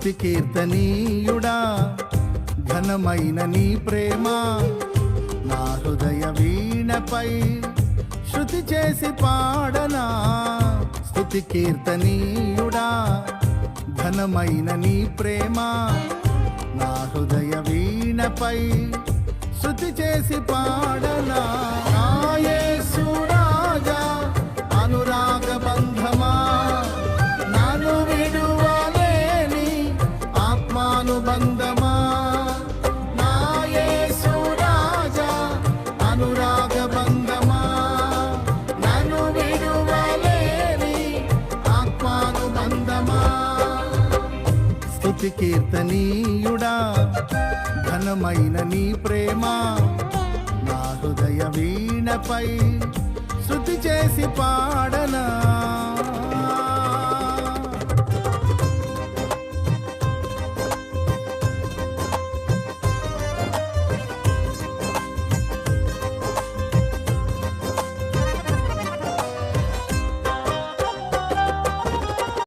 స్తుతి కీర్తనీయుడా ఘనమైన నీ ప్రేమ నా హృదయ వీణపై శృతి చేసి పాడనా. స్తుతి కీర్తనీయుడా ఘనమైన నీ ప్రేమ నా హృదయ వీణపై శృతి చేసి పాడనా. నా యేసు రాజా అనురాగ బంధమా నన్ను విడువలేని ఆత్మానుబంధమా. నా యేసు రాజా అనురాగ బంధమా నన్ను విడువలేని ఆత్మానుబంధమా. స్తుతి కీర్తనీయుడా ఘనమైన నీ ప్రేమ నా హృదయ వీణపై శృతి చేసి